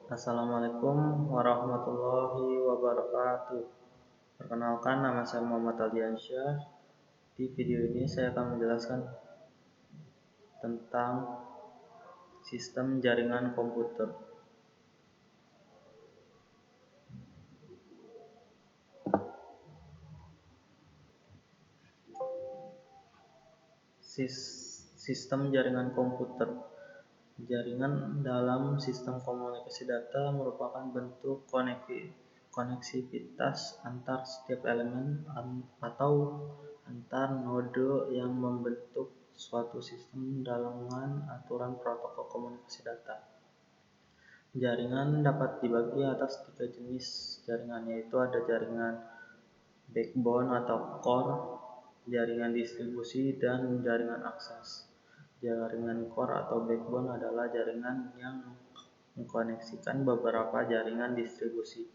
Assalamualaikum warahmatullahi wabarakatuh. Perkenalkan, nama saya Muhammad Aldiansyah. Di video ini saya akan menjelaskan tentang sistem jaringan komputer. Sistem jaringan komputer. Jaringan dalam sistem komunikasi data merupakan bentuk koneksivitas antar setiap elemen atau antar node yang membentuk suatu sistem dengan aturan protokol komunikasi data. Jaringan dapat dibagi atas 3 jenis jaringan, yaitu ada jaringan backbone atau core, jaringan distribusi, dan jaringan akses. Jaringan core atau backbone adalah jaringan yang mengkoneksikan beberapa jaringan distribusi.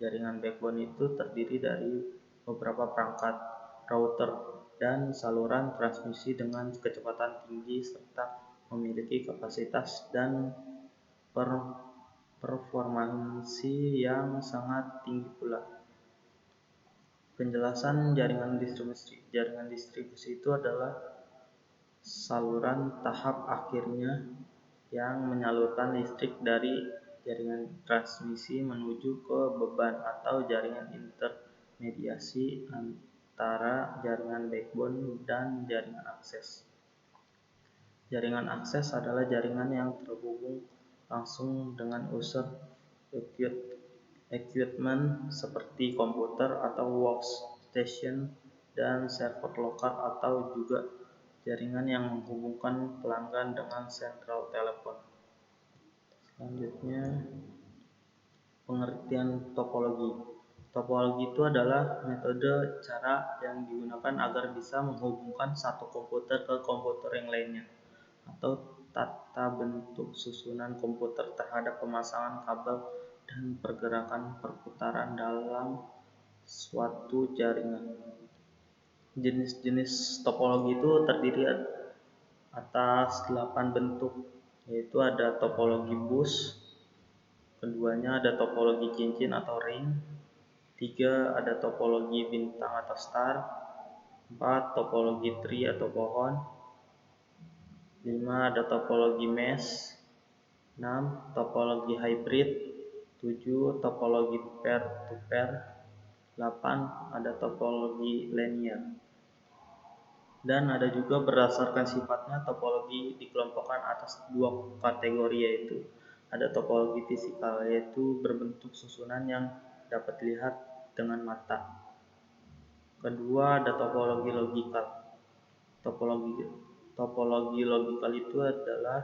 Jaringan backbone itu terdiri dari beberapa perangkat, router, dan saluran transmisi dengan kecepatan tinggi serta memiliki kapasitas dan performansi yang sangat tinggi pula. Penjelasan jaringan distribusi. Jaringan distribusi itu adalah saluran tahap akhirnya yang menyalurkan listrik dari jaringan transmisi menuju ke beban atau jaringan intermediasi antara jaringan backbone dan jaringan akses. Jaringan akses adalah jaringan yang terhubung langsung dengan user equipment seperti komputer atau workstation dan server lokal, atau juga jaringan yang menghubungkan pelanggan dengan sentral telepon. Selanjutnya, pengertian topologi. Topologi itu adalah metode cara yang digunakan agar bisa menghubungkan satu komputer ke komputer yang lainnya, atau tata bentuk susunan komputer terhadap pemasangan kabel dan pergerakan perputaran dalam suatu jaringan. Jenis-jenis topologi itu terdiri atas 8 bentuk, yaitu ada topologi bus, keduanya ada topologi cincin atau ring, 3 ada topologi bintang atau star, 4 topologi tree atau pohon, 5 ada topologi mesh, 6 topologi hybrid, 7 topologi pair to pair, 8 ada topologi linear. Dan ada juga berdasarkan sifatnya topologi dikelompokkan atas 2 kategori, yaitu ada topologi fisikal, yaitu berbentuk susunan yang dapat dilihat dengan mata. Kedua ada topologi logikal. Topologi logikal itu adalah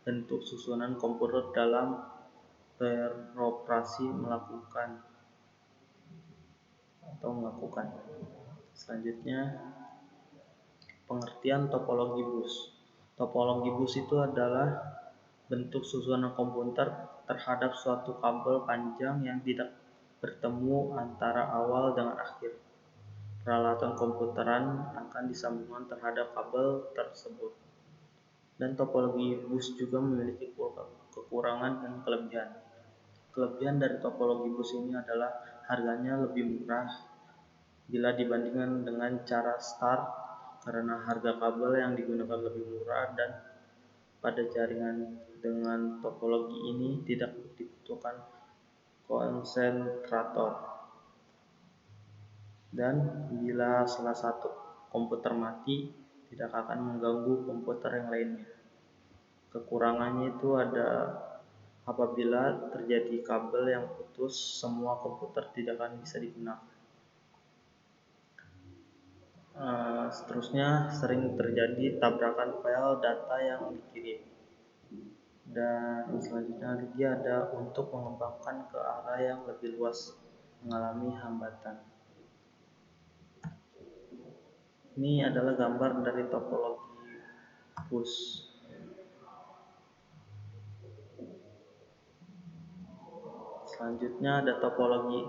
bentuk susunan komputer dalam beroperasi melakukan. Selanjutnya, pengertian topologi bus. Topologi bus itu adalah bentuk susunan komputer terhadap suatu kabel panjang yang tidak bertemu antara awal dengan akhir. Peralatan komputeran akan disambungkan terhadap kabel tersebut. Dan topologi bus juga memiliki kekurangan dan kelebihan. Kelebihan dari topologi bus ini adalah harganya lebih murah bila dibandingkan dengan cara star, karena harga kabel yang digunakan lebih murah, dan pada jaringan dengan topologi ini tidak dibutuhkan konsentrator. Dan bila salah satu komputer mati, tidak akan mengganggu komputer yang lainnya. Kekurangannya itu ada apabila terjadi kabel yang putus, semua komputer tidak akan bisa digunakan. Seterusnya, sering terjadi tabrakan file data yang dikirim. Dan selanjutnya lagi ada untuk mengembangkan ke arah yang lebih luas, mengalami hambatan. Ini adalah gambar dari topologi bus. Selanjutnya ada topologi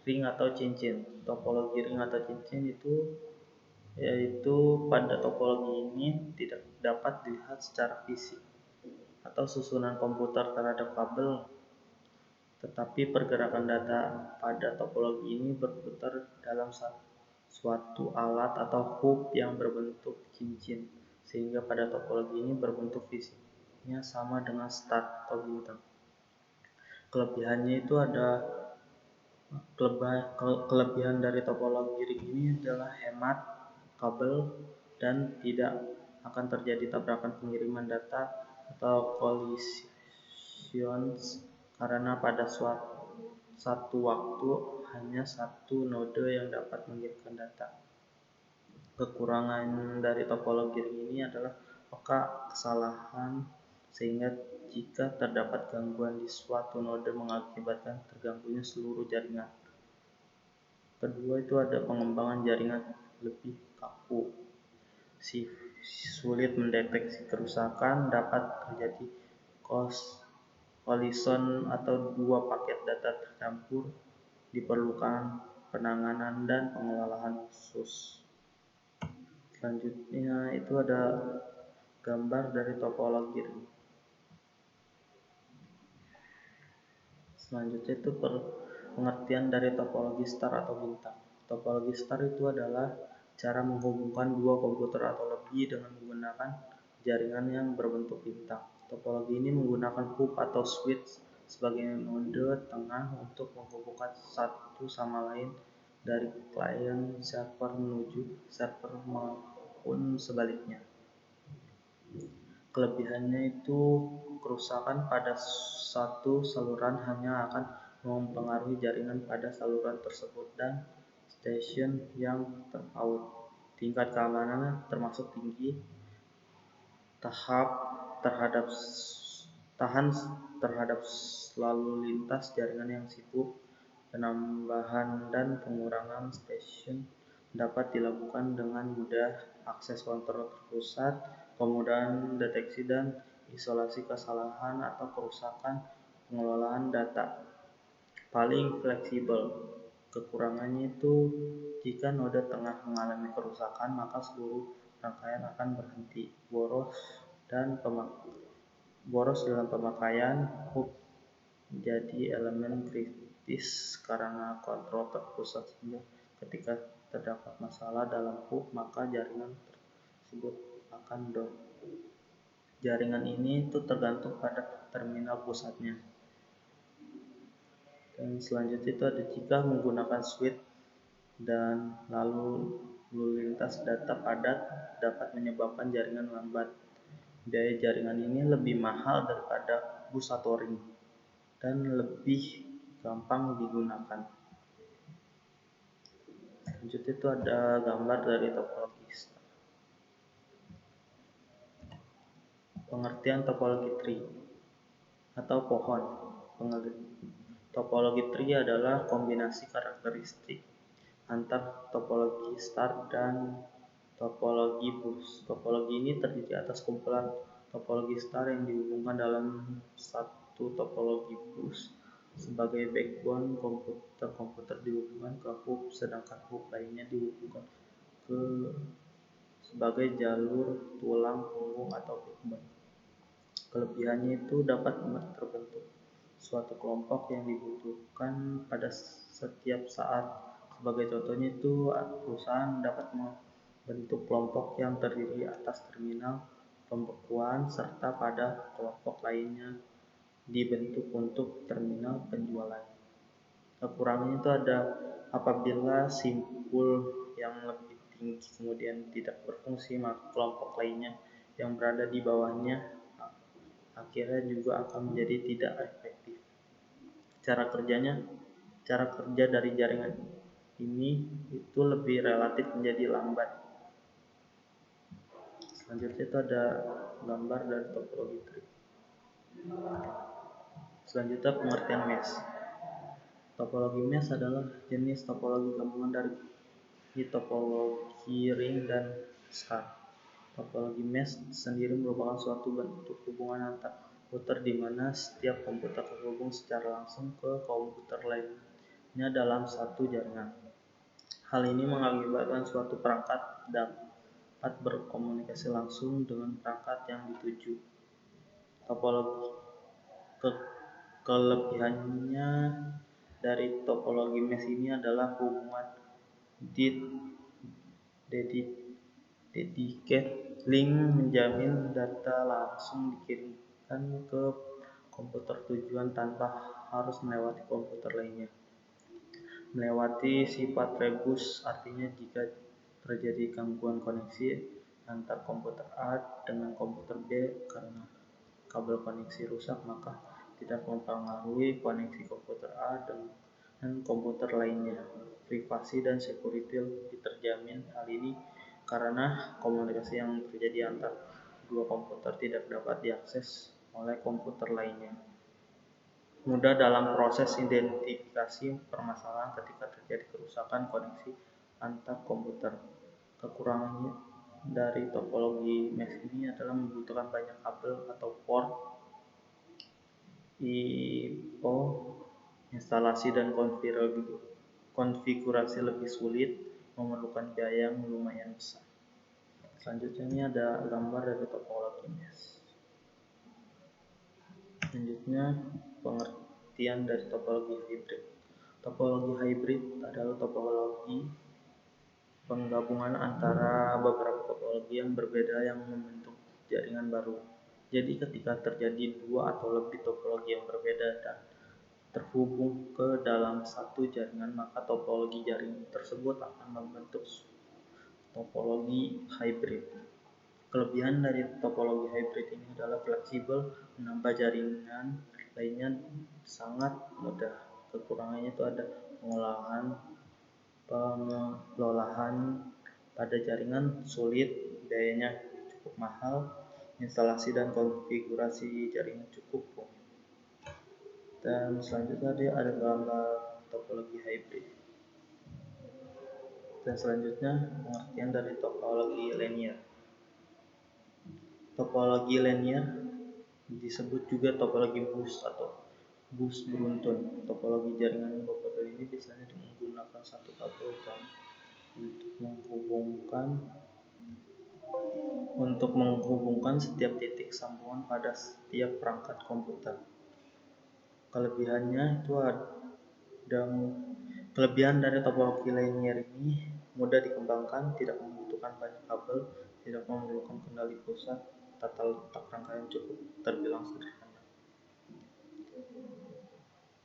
ring atau cincin. Topologi ring atau cincin itu yaitu pada topologi ini tidak dapat dilihat secara fisik atau susunan komputer terhadap kabel Tetapi pergerakan data pada topologi ini berputar dalam suatu alat atau hub yang berbentuk cincin, sehingga pada topologi ini berbentuk fisiknya sama dengan star atau bintang. Kelebihan dari topologi ring ini adalah hemat kabel dan tidak akan terjadi tabrakan pengiriman data atau collisions karena pada satu waktu hanya satu node yang dapat mengirimkan data. Kekurangan dari topologi ring ini adalah peka kesalahan, sehingga jika terdapat gangguan di suatu node mengakibatkan terganggunya seluruh jaringan. Kedua itu ada pengembangan jaringan lebih kaku. Sulit mendeteksi kerusakan, dapat terjadi collision atau dua paket data tercampur, diperlukan penanganan dan pengelolaan khusus. Selanjutnya itu ada gambar dari topologi. Selanjutnya itu pengertian dari topologi star atau bintang. Topologi star itu adalah cara menghubungkan dua komputer atau lebih dengan menggunakan jaringan yang berbentuk bintang. Topologi ini menggunakan hub atau switch sebagai node tengah untuk menghubungkan satu sama lain dari klien server menuju server maupun sebaliknya. Kelebihannya itu kerusakan pada satu saluran hanya akan mempengaruhi jaringan pada saluran tersebut dan stasiun yang terpaut. Tingkat keamanannya termasuk tinggi, tahan terhadap lalu lintas jaringan yang sibuk. Penambahan dan pengurangan stasiun dapat dilakukan dengan mudah. Akses kontrol terpusat, kemudahan deteksi dan isolasi kesalahan atau kerusakan, pengelolaan data paling fleksibel. Kekurangannya itu jika node tengah mengalami kerusakan, maka seluruh rangkaian akan berhenti. Boros dalam pemakaian, hub menjadi elemen kritis karena kontrol terpusat, sehingga ketika terdapat masalah dalam hub, maka jaringan tersebut akan down. Jaringan ini itu tergantung pada terminal pusatnya. Dan selanjutnya itu ada jika menggunakan switch dan lalu lintas data padat dapat menyebabkan jaringan lambat. Biaya jaringan ini lebih mahal daripada bus atau ring dan lebih gampang digunakan. Selanjutnya itu ada gambar dari topologi star. Pengertian topologi tree atau pohon. Topologi tree adalah kombinasi karakteristik antar topologi star dan topologi bus. Topologi ini terdiri atas kumpulan topologi star yang dihubungkan dalam satu topologi bus. Sebagai backbone, komputer dihubungkan ke hub, sedangkan hub lainnya dihubungkan ke sebagai jalur tulang punggung atau backbone. Kelebihannya itu dapat terbentuk suatu kelompok yang dibutuhkan pada setiap saat. Sebagai contohnya itu perusahaan dapat membentuk kelompok yang terdiri atas terminal pembekuan serta pada kelompok lainnya dibentuk untuk terminal penjualan. Kekurangannya itu ada apabila simpul yang lebih tinggi kemudian tidak berfungsi, maka kelompok lainnya yang berada di bawahnya akhirnya juga akan menjadi tidak efektif. Cara kerja dari jaringan ini itu lebih relatif menjadi lambat. Selanjutnya itu ada gambar dari topologi tree. Selanjutnya pengertian mesh. Topologi mesh adalah jenis topologi gabungan dari topologi ring dan star. Topologi mesh sendiri merupakan suatu bentuk hubungan antar komputer di mana setiap komputer terhubung secara langsung ke komputer lainnya dalam satu jaringan. Hal ini mengakibatkan suatu perangkat dapat berkomunikasi langsung dengan perangkat yang dituju. Kelebihannya dari topologi mesh ini adalah hubungan dedicated link menjamin data langsung dikirimkan ke komputer tujuan tanpa harus melewati komputer lainnya. Melewati sifat rebus artinya jika terjadi gangguan koneksi antar komputer A dengan komputer B karena kabel koneksi rusak, maka tidak mempengaruhi koneksi komputer A dengan komputer lainnya. Privasi dan security lebih terjamin. Hal ini karena komunikasi yang terjadi antar dua komputer tidak dapat diakses oleh komputer lainnya. Mudah dalam proses identifikasi permasalahan ketika terjadi kerusakan koneksi antar komputer. Kekurangannya dari topologi mesh ini adalah membutuhkan banyak kabel atau port, I/O, instalasi dan konfigurasi lebih sulit, memerlukan biaya yang lumayan besar. Selanjutnya ini ada gambar dari topologi mesh. Selanjutnya pengertian dari topologi hybrid. Topologi hybrid adalah topologi penggabungan antara beberapa topologi yang berbeda yang membentuk jaringan baru. Jadi ketika terjadi dua atau lebih topologi yang berbeda dan terhubung ke dalam satu jaringan, maka topologi jaringan tersebut akan membentuk topologi hybrid. Kelebihan dari topologi hybrid ini adalah fleksibel, menambah jaringan lainnya sangat mudah. Kekurangannya itu ada pengelolaan pada jaringan sulit, biayanya cukup mahal, instalasi dan konfigurasi jaringan cukup rumit. Dan selanjutnya ada gambar topologi hybrid. Dan selanjutnya pengertian dari topologi linear. Topologi linear disebut juga topologi bus atau bus beruntun. Topologi jaringan komputer ini biasanya menggunakan satu kabel untuk menghubungkan setiap titik sambungan pada setiap perangkat komputer. Kelebihan dari topologi linear ini mudah dikembangkan, tidak membutuhkan banyak kabel, tidak memerlukan kendali pusat, tata letak rangkaian cukup terbilang sederhana.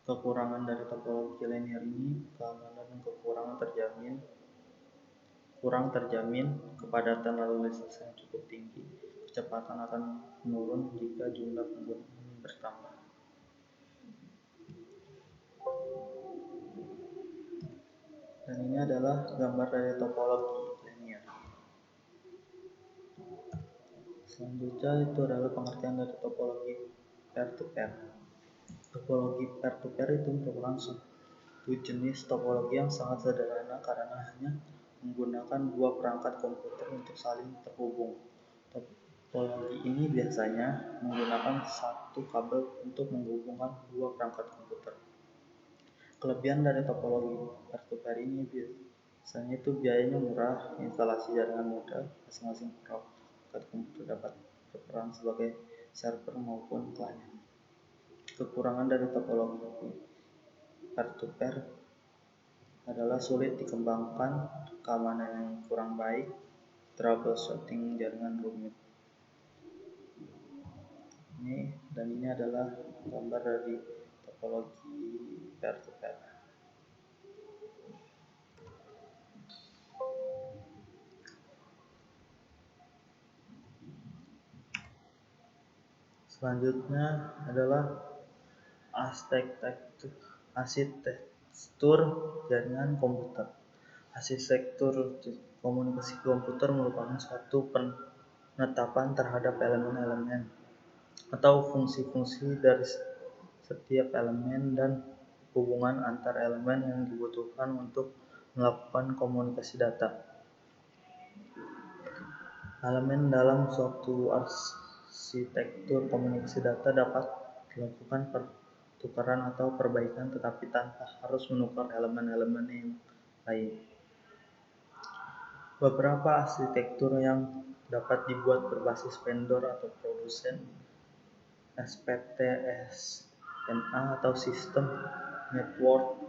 Kekurangan dari topologi linear ini, keamanan dan kurang terjamin, kepadatan lalu lintas yang cukup tinggi, kecepatan akan menurun jika jumlah pengguna bertambah. Dan ini adalah gambar dari topologi linear. Selanjutnya itu adalah pengertian dari topologi peer-to-peer. Topologi peer-to-peer itu merupakan suatu jenis topologi yang sangat sederhana karena hanya menggunakan dua perangkat komputer untuk saling terhubung. Topologi ini biasanya menggunakan satu kabel untuk menghubungkan dua perangkat komputer. Kelebihan dari topologi peer-to-peer ini biasanya itu biayanya murah, instalasi jaringan mudah, masing-masing perangkat komputer dapat berperan sebagai server maupun klien. Kekurangan dari topologi peer-to-peer adalah sulit dikembangkan, keamanan yang kurang baik, troubleshooting jaringan rumit. Ini adalah gambar dari topologi peer-to-peer. Selanjutnya adalah arsitektur jaringan komputer. Arsitektur komunikasi komputer merupakan suatu penetapan terhadap elemen-elemen atau fungsi-fungsi dari setiap elemen dan hubungan antar elemen yang dibutuhkan untuk melakukan komunikasi data. Elemen dalam suatu arsitektur komunikasi data dapat dilakukan pertukaran atau perbaikan tetapi tanpa harus menukar elemen-elemen yang lain. Beberapa arsitektur yang dapat dibuat berbasis vendor atau produsen SPTS NA atau System Network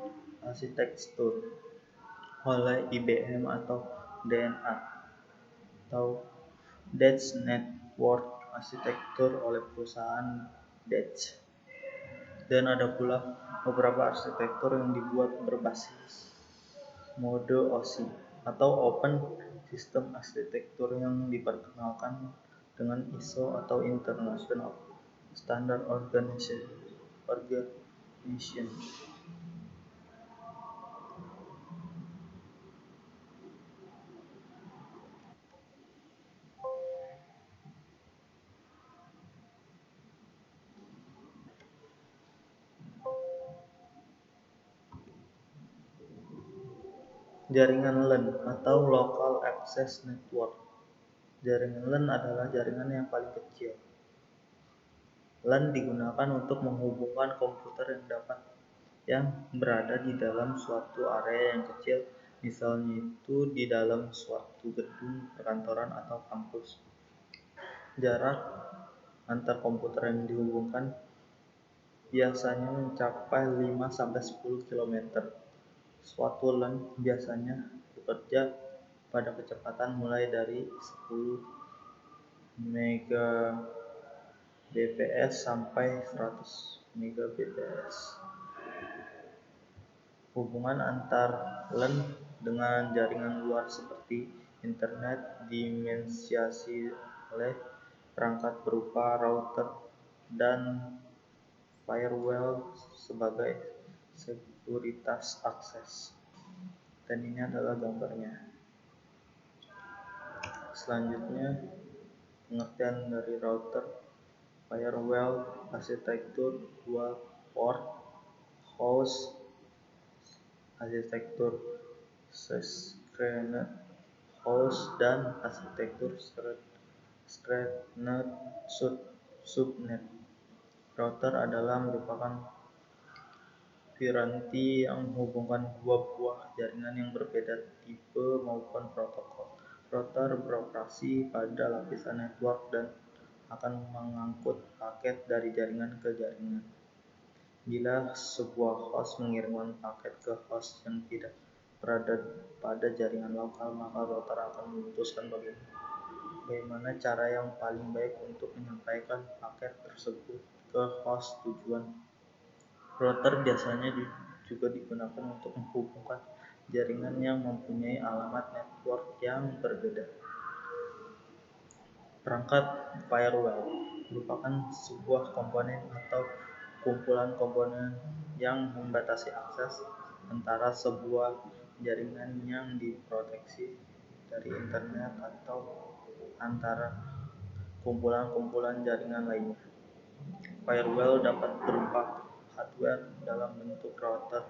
Architecture oleh IBM atau DNA atau Dutch Network Architecture oleh perusahaan Dutch. Dan ada pula beberapa arsitektur yang dibuat berbasis mode OSI atau Open System Architecture yang diperkenalkan dengan ISO atau International Standard Organization. Jaringan LAN atau Local Access Network. Jaringan LAN adalah jaringan yang paling kecil. LAN digunakan untuk menghubungkan komputer yang berada di dalam suatu area yang kecil, misalnya itu di dalam suatu gedung perkantoran atau kampus. Jarak antar komputer yang dihubungkan biasanya mencapai 5-10 km. Suatu LAN biasanya bekerja pada kecepatan mulai dari 10 Mbps sampai 100 Mbps. Hubungan antar LAN dengan jaringan luar seperti internet dimediasi oleh perangkat berupa router dan firewall sebagai sekuritas akses. Dan ini adalah gambarnya. Selanjutnya, pengertian dari router, firewall, arsitektur, dual port, host, arsitektur screened host, dan arsitektur screened subnet. Router adalah merupakan piranti yang menghubungkan dua buah jaringan yang berbeda tipe maupun protokol. Router beroperasi pada lapisan network dan akan mengangkut paket dari jaringan ke jaringan. Bila sebuah host mengirimkan paket ke host yang tidak berada pada jaringan lokal, maka router akan memutuskan bagaimana cara yang paling baik untuk menyampaikan paket tersebut ke host tujuan. Router biasanya juga digunakan untuk menghubungkan jaringan yang mempunyai alamat network yang berbeda. Perangkat firewall merupakan sebuah komponen atau kumpulan komponen yang membatasi akses antara sebuah jaringan yang diproteksi dari internet atau antara kumpulan-kumpulan jaringan lainnya. Firewall dapat berupa hardware dalam bentuk router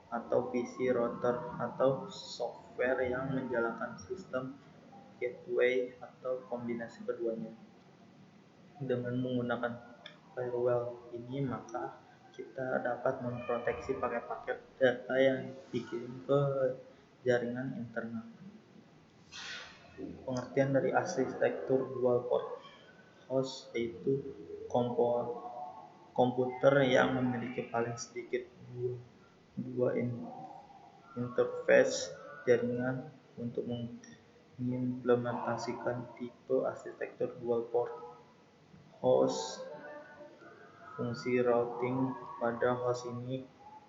atau PC router atau software yang menjalankan sistem gateway atau kombinasi keduanya. Dengan menggunakan firewall ini, maka kita dapat memproteksi paket-paket data yang dikirim ke jaringan internal. Pengertian dari arsitektur dual port host yaitu komputer yang memiliki paling sedikit dua interface jaringan. Untuk mengimplementasikan tipe arsitektur dual port host, fungsi routing pada host ini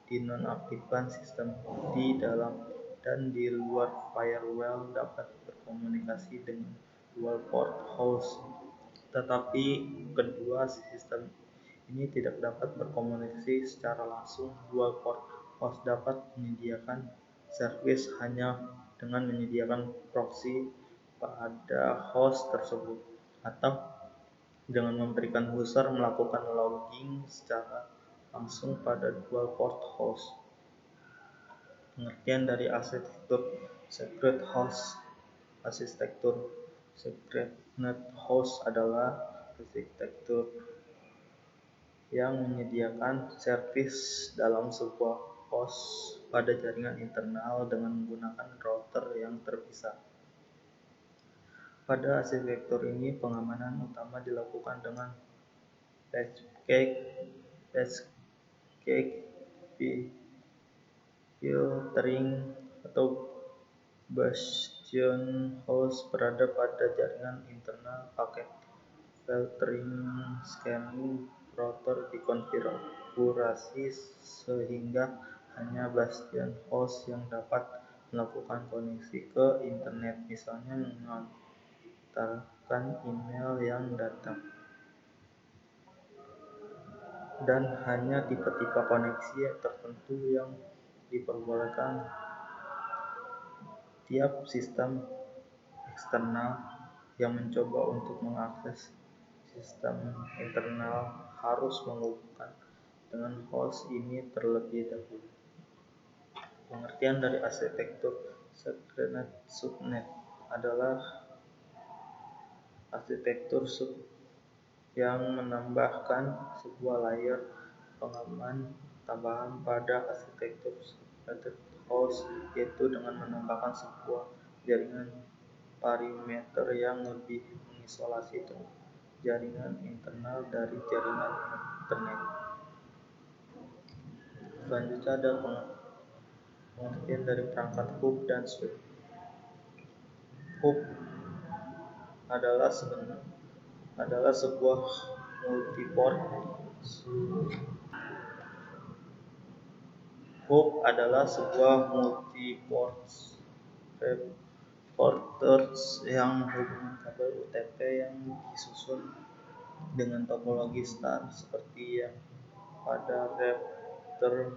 dinonaktifkan. Sistem di dalam dan di luar firewall dapat berkomunikasi dengan dual port host, tetapi kedua sistem ini tidak dapat berkomunikasi secara langsung. Dual port host dapat menyediakan servis hanya dengan menyediakan proxy pada host tersebut, atau dengan memberikan user melakukan logging secara langsung pada dual port host. Pengertian dari arsitektur secret host. Arsitektur secret host adalah arsitektur yang menyediakan servis dalam sebuah host pada jaringan internal dengan menggunakan router yang terpisah. Pada arsitektur ini, pengamanan utama dilakukan dengan cake filtering atau bastion host berada pada jaringan internal. Paket filtering scanning router dikonfigurasi sehingga hanya bastion host yang dapat melakukan koneksi ke internet, misalnya mengantarkan email yang datang, dan hanya tipe-tipe koneksi tertentu yang diperbolehkan. Tiap sistem eksternal yang mencoba untuk mengakses sistem internal harus menghubungkan dengan host ini terlebih dahulu. Pengertian dari arsitektur subnet adalah arsitektur yang menambahkan sebuah layer pengaman tambahan pada arsitektur subnet host, yaitu dengan menambahkan sebuah jaringan perimeter yang lebih mengisolasi jaringan internal dari jaringan internet. Selanjutnya ada pengertian dari perangkat hub dan switch. Hub adalah sebuah multiport routers yang menghubungkan kabel UTP yang disusun dengan topologi star seperti yang pada router.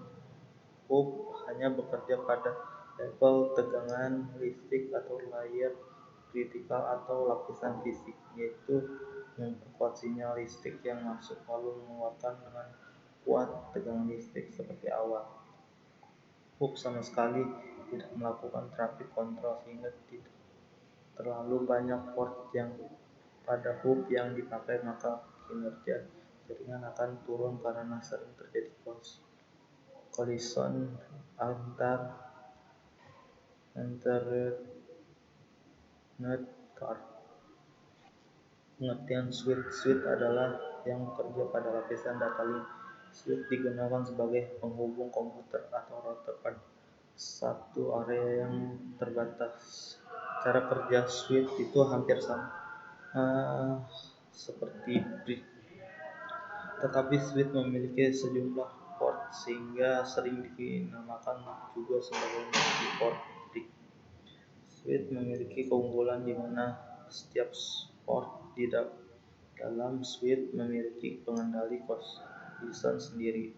Hub hanya bekerja pada level tegangan listrik atau layer kritikal atau lapisan fisik, yaitu memperkuat sinyal listrik yang masuk lalu mengeluarkan dengan kuat tegangan listrik seperti awal. Hub sama sekali tidak melakukan traffic control, sehingga tidak terlalu banyak port yang pada hub yang dipakai, maka kinerja jaringan akan turun karena sering terjadi collision antar network. Pengertian switch adalah yang bekerja pada lapisan data link. Switch digunakan sebagai penghubung komputer atau router pada satu area yang terbatas. Cara kerja switch itu hampir sama seperti bridge, tetapi switch memiliki sejumlah port sehingga sering dinamakan juga sebagai multi-port bridge. Switch memiliki keunggulan di mana setiap port di dalam switch memiliki pengendali collision sendiri.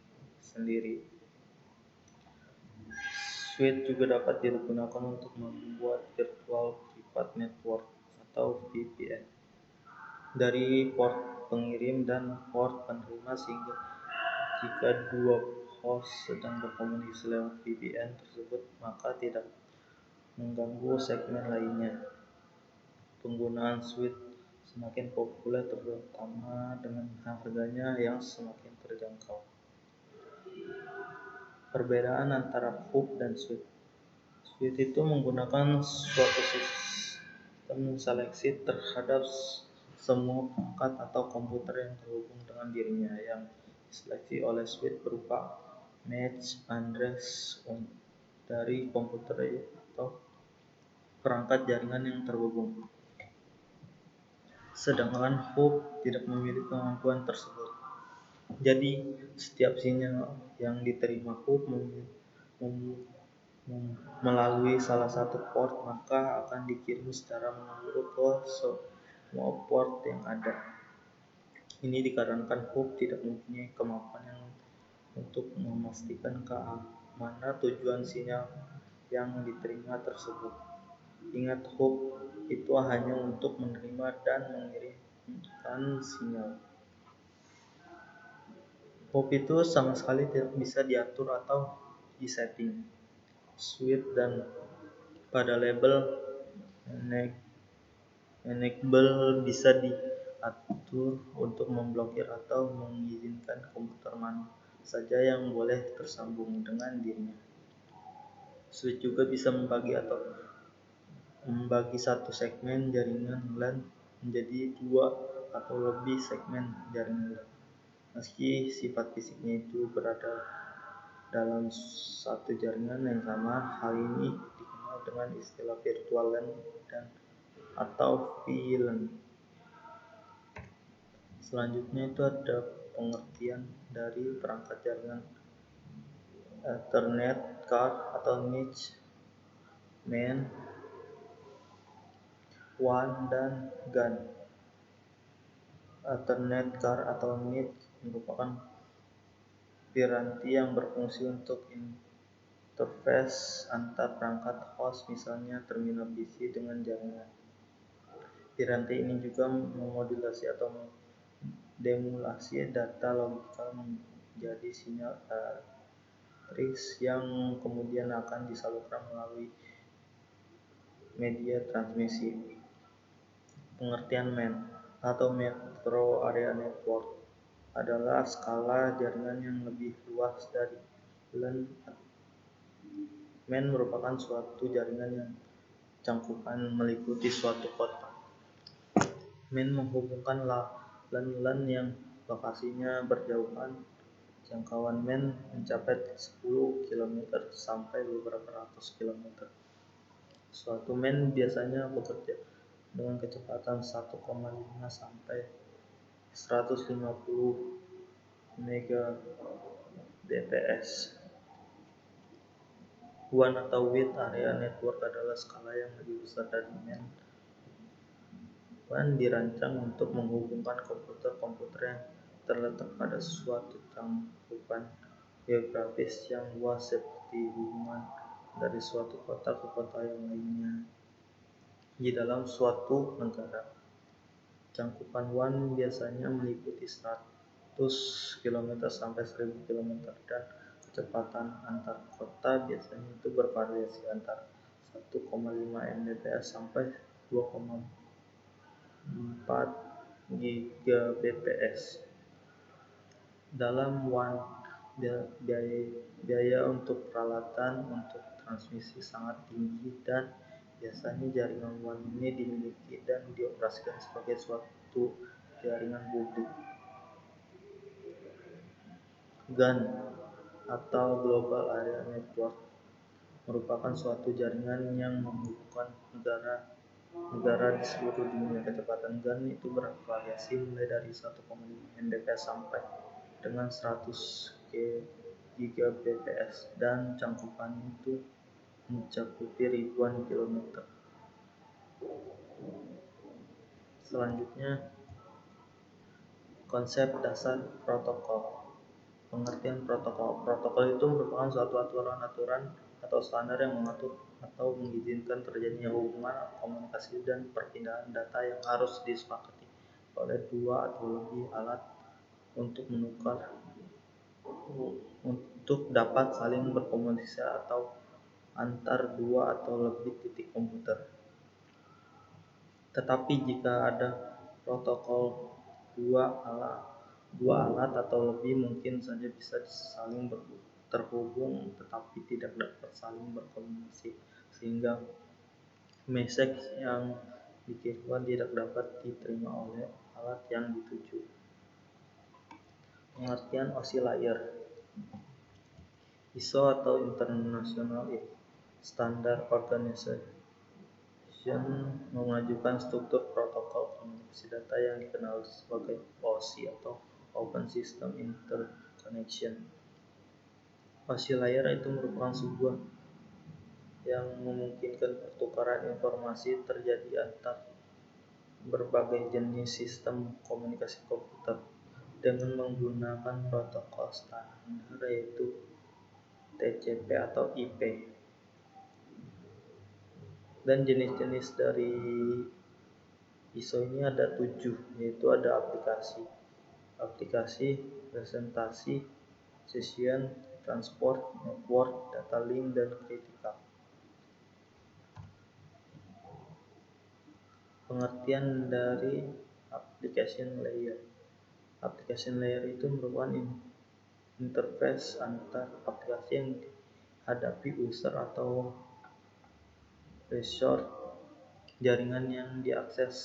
Switch juga dapat digunakan untuk membuat virtual private network atau VPN dari port pengirim dan port penerima, sehingga jika dua host sedang berkomunikasi lewat VPN tersebut, maka tidak mengganggu segmen lainnya. Penggunaan switch semakin populer, terutama dengan harganya yang semakin terjangkau. Perbedaan antara hub dan switch. Switch itu menggunakan suatu sistem seleksi terhadap semua perangkat atau komputer yang terhubung dengan dirinya. Yang diseleksi oleh switch berupa MAC address dari komputer atau perangkat jaringan yang terhubung. Sedangkan hub tidak memiliki kemampuan tersebut. Jadi, setiap sinyal yang diterima hub melalui salah satu port, maka akan dikirim secara menyeluruh ke semua port yang ada. Ini dikarenakan hub tidak mempunyai kemampuan untuk memastikan keamanan tujuan sinyal yang diterima tersebut. Ingat, hub itu hanya untuk menerima dan mengirimkan sinyal. Hub itu sama sekali tidak bisa diatur atau disetting. Switch dan pada label enable bisa diatur untuk memblokir atau mengizinkan komputer mana saja yang boleh tersambung dengan dirinya. Switch juga bisa membagi satu segmen jaringan LAN menjadi dua atau lebih segmen jaringan LAN. Meski sifat fisiknya itu berada dalam satu jaringan yang sama. Hal ini dikenal dengan istilah virtual LAN dan atau VLAN. Selanjutnya itu ada pengertian dari perangkat jaringan Ethernet card atau niche, main, WAN, dan GAN. Ethernet card atau NIC merupakan piranti yang berfungsi untuk interface antar perangkat host, misalnya terminal PC dengan jaringan. Piranti ini juga memodulasi atau demulasi data logika menjadi sinyal elektris yang kemudian akan disalurkan melalui media transmisi. Pengertian MAN atau Metro Area Network adalah skala jaringan yang lebih luas dari LAN. MAN merupakan suatu jaringan yang cangkupan meliputi suatu kota. MAN menghubungkan LAN-LAN yang lokasinya berjauhan. Jangkauan MAN mencapai 10 km sampai beberapa ratus km. Suatu MAN biasanya bekerja dengan kecepatan 1,5 sampai 150 Mbps. WAN atau Wide Area Network adalah skala yang lebih besar dari MAN. WAN dirancang untuk menghubungkan komputer-komputer yang terletak pada suatu cakupan geografis yang luas, seperti hubungan dari suatu kota ke kota yang lainnya di dalam suatu negara. Cangkupan WAN biasanya meliputi 100 km sampai 1000 km dan kecepatan antar kota biasanya itu bervariasi antara 1,5 Mbps sampai 2,4 Gbps. Dalam WAN, biaya untuk peralatan untuk transmisi sangat tinggi dan biasanya jaringan WAN ini dimiliki dan dioperasikan sebagai suatu jaringan publik. GAN atau Global Area Network merupakan suatu jaringan yang menghubungkan negara di seluruh dunia. Kecepatan GAN itu bervariasi mulai dari 1,5 Mbps sampai dengan 100 Gbps dan cangkupannya itu mencakupi ribuan kilometer. Selanjutnya, konsep dasar protokol. Pengertian protokol. Protokol itu merupakan suatu aturan-aturan atau standar yang mengatur atau mengizinkan terjadinya hubungan, komunikasi, dan perpindahan data yang harus disepakati oleh dua atau lebih alat untuk dapat saling berkomunikasi atau antar dua atau lebih titik komputer. Tetapi jika ada protokol dua alat atau lebih mungkin saja bisa saling terhubung tetapi tidak dapat saling berkomunikasi, sehingga message yang dikirimkan tidak dapat diterima oleh alat yang dituju. Pengertian oscillator. ISO atau International Standard Organization mengajukan struktur protokol komunikasi data yang dikenal sebagai OSI atau Open System Interconnection. Oscillator itu merupakan sebuah yang memungkinkan pertukaran informasi terjadi antar berbagai jenis sistem komunikasi komputer dengan menggunakan protokol standar, yaitu TCP atau IP. Dan jenis-jenis dari ISO ini ada 7, yaitu ada aplikasi, presentasi, session, transport, network, data link, dan critical. Pengertian dari application layer. Application layer itu merupakan interface antar aplikasi yang dihadapi user atau resource jaringan yang diakses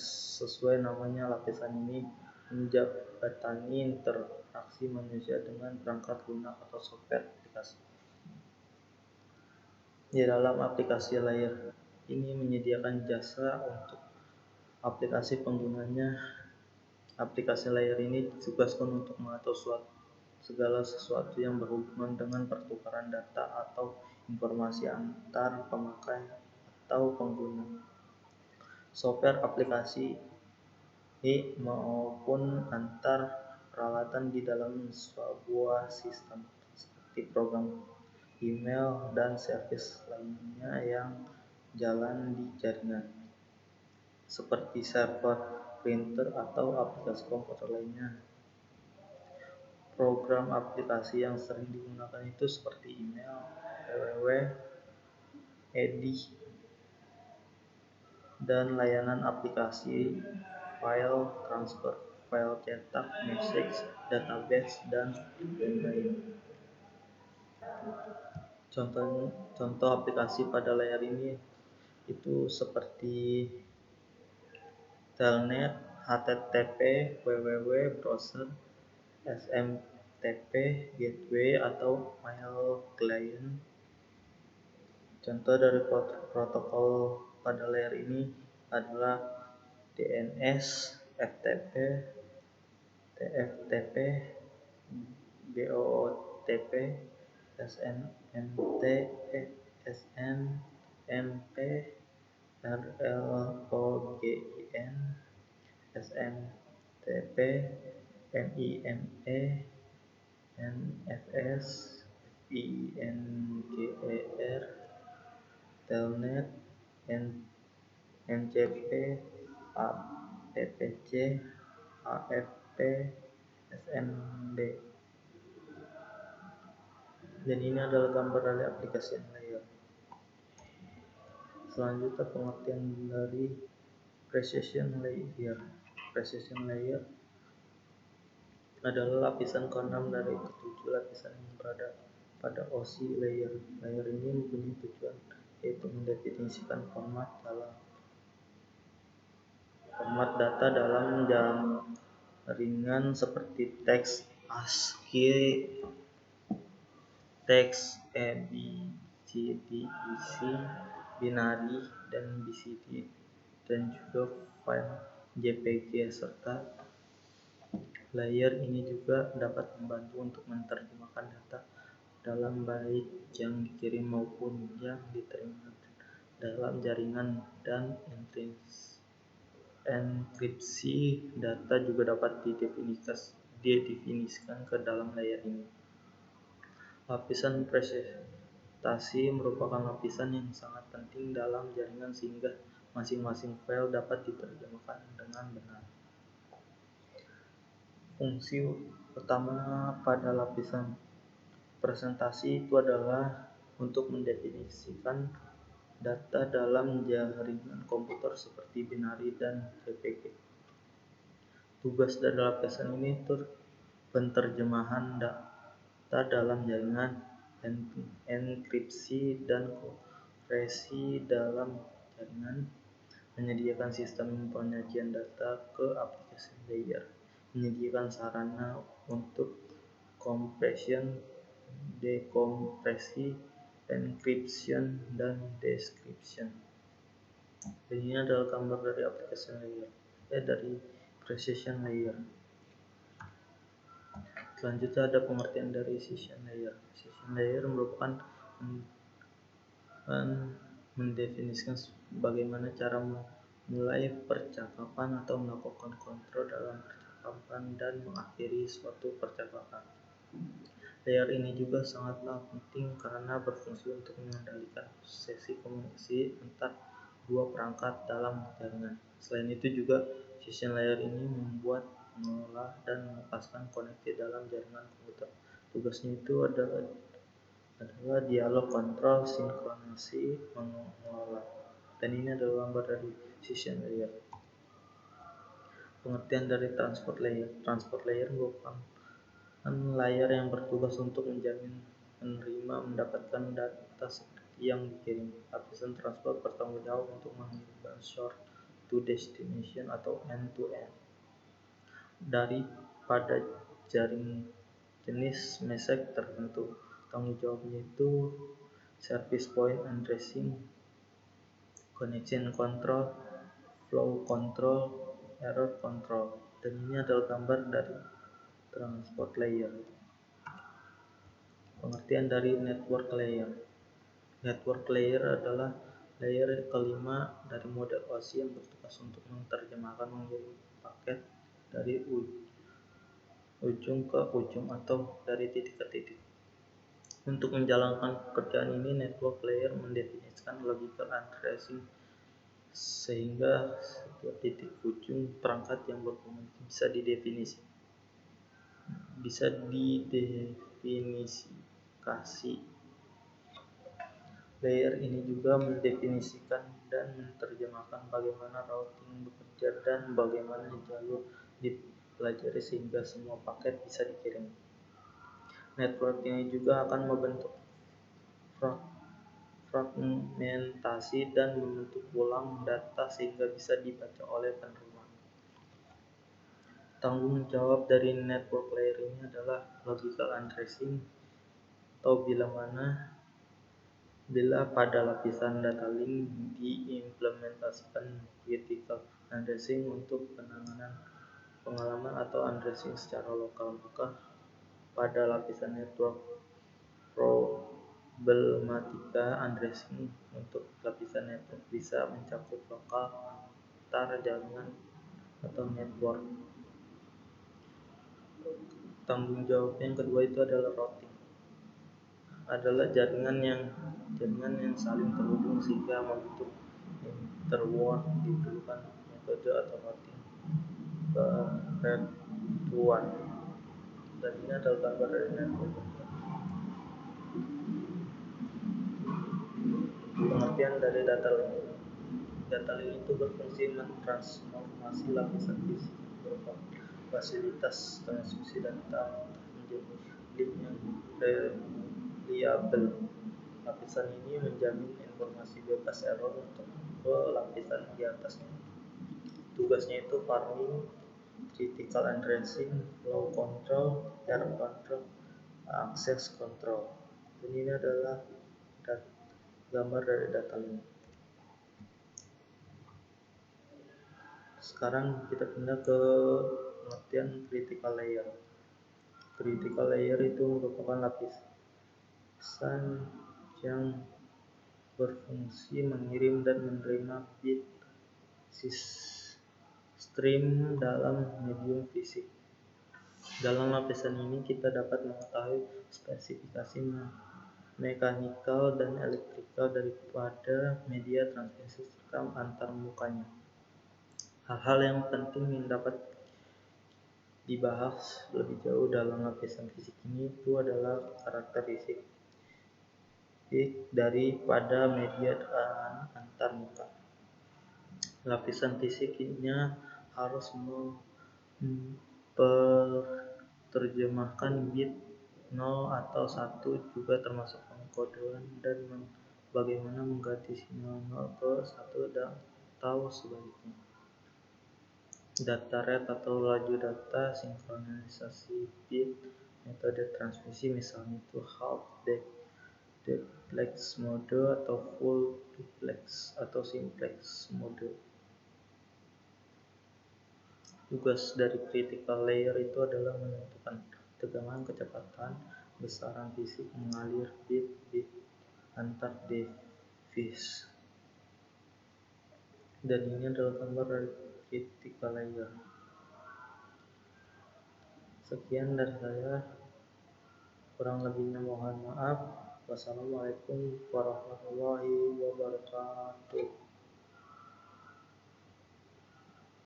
sesuai namanya. Lapisan ini menjembatani interaksi manusia dengan perangkat lunak atau software aplikasi. Di dalam aplikasi layer ini menyediakan jasa untuk aplikasi penggunanya. Aplikasi layer ini ditugaskan untuk mengatur segala sesuatu yang berhubungan dengan pertukaran data atau informasi antar pemakai atau pengguna. Software aplikasi maupun antar peralatan di dalam sebuah sistem, seperti program email dan servis lainnya yang jalan di jaringan, seperti server, printer, atau aplikasi komputer lainnya. Program aplikasi yang sering digunakan itu seperti email, www, Edge, dan layanan aplikasi file transfer, file cetak, message, database, dan lain-lain. Contoh aplikasi pada layar ini itu seperti Telnet, HTTP, www, browser, SMTP, gateway, atau mail client. Contoh dari protokol pada layar ini adalah DNS, FTP, TFTP, BOOTP, SNMP, SNMP, RLOGIN, SMTP, NIME, NFS, INGER, Telnet, NCP, APPC, AFP, SMB. Dan ini adalah gambar dari aplikasi layer. Selanjutnya pengertian dari precision layer. Precision layer adalah lapisan ke-6 dari ke-7 lapisan yang berada pada osi layer. Layer ini mempunyai tujuan yaitu mendefinisikan format data dalam jaringan seperti teks ASCII, teks ABCDEC, binary, dan BCD, dan juga file JPG. Serta layer ini juga dapat membantu untuk menerjemahkan data dalam baik yang dikirim maupun yang diterima dalam jaringan, dan enkripsi data juga dapat didefinisikan ke dalam layer ini. Lapisan presentasi merupakan lapisan yang sangat penting dalam jaringan sehingga masing-masing file dapat diterjemahkan dengan benar. Fungsi utama pada lapisan presentasi itu adalah untuk mendefinisikan data dalam jaringan komputer seperti binary dan JPG. Tugas dari lapisan ini penerjemahan data dalam jaringan, enkripsi dan kompresi dalam jaringan, menyediakan sistem penyajian data ke aplikasi layer, menyediakan sarana untuk compression, dekompresi, encryption, dan decryption. Dan ini adalah gambar dari aplikasi layer, dari precision layer. Selanjutnya ada pengertian dari session layer. Session layer merupakan mendefinisikan bagaimana cara memulai percakapan atau melakukan kontrol dalam percakapan dan mengakhiri suatu percakapan. Layer ini juga sangatlah penting karena berfungsi untuk mengendalikan sesi komunikasi antar dua perangkat dalam jaringan. Selain itu juga session layer ini membuat, mengolah, dan melepaskan koneksi dalam jaringan komputer. Tugasnya itu adalah dialog, kontrol, sinkronasi, mengolah. Dan ini adalah gambar dari session layer. Pengertian dari transport layer. Transport layer merupakan layer yang bertugas untuk menjamin penerima mendapatkan data seperti yang dikirim. Lapisan transport bertanggung jawab untuk mengirimkan source to destination atau end-to-end daripada jaring jenis message tertentu. Tanggung jawabnya itu service point addressing, connection control, flow control, error control. Dan ini adalah gambar dari transport layer. Pengertian dari network layer. Network layer adalah layer kelima dari model OSI yang bertugas untuk menerjemahkan mengirim paket dari ujung ke ujung atau dari titik ke titik. Untuk menjalankan pekerjaan ini, network layer mendefinisikan logical addressing sehingga setiap titik ujung perangkat yang berkomunikasi bisa didefinisifikasi. Layer ini juga mendefinisikan dan menerjemahkan bagaimana routing bekerja dan bagaimana jalur dipelajari sehingga semua paket bisa dikirim. Network ini juga akan membentuk fragmentasi dan membentuk ulang data sehingga bisa dibaca oleh penerima. Tanggung jawab dari network layer ini adalah logical addressing atau bila pada lapisan data link diimplementasikan critical addressing untuk penanganan pengalaman atau addressing secara lokal, maka pada lapisan network problematika addressing untuk lapisan network bisa mencakup lokal antar jaringan atau network. Tanggung jawab yang kedua itu adalah routing. Adalah jaringan yang saling terhubung sehingga membentuk interwar diperlukan metode atau routing peretuan. Dan ini adalah gambar dari network. Pengertian dari data link. Data link itu berfungsi mentransformasi lapisan fisik berupa fasilitas transmisi data menjadi link yang reliable. Lapisan ini menjamin informasi bebas error untuk ke lapisan di atasnya. Tugasnya itu farming, critical addressing, flow control, error control, access control. Dan ini adalah gambar dari data link. Sekarang kita pindah ke pengertian critical layer. Critical layer itu merupakan lapisan yang berfungsi mengirim dan menerima bit stream dalam medium fisik. Dalam lapisan ini kita dapat mengetahui spesifikasi mekanikal dan elektrikal daripada media transmisi serta antarmukanya. Hal-hal yang penting yang dapat dibahas lebih jauh dalam lapisan fisik ini itu adalah karakteristik daripada media dan antarmuka. Lapisan fisiknya harus memperterjemahkan bit 0 atau 1 juga termasuk pengkodean dan bagaimana mengganti sinyal 0 ke 1 atau sebaliknya. Data rate atau laju data, sinkronisasi bit, metode transmisi misalnya itu half duplex mode atau full duplex atau simplex mode. Tugas dari critical layer itu adalah menentukan tegangan, kecepatan, besaran fisik mengalir bit-bit antar device. Dan ini adalah gambar dari critical layer. Sekian dari saya, kurang lebihnya mohon maaf. Wassalamualaikum warahmatullahi wabarakatuh.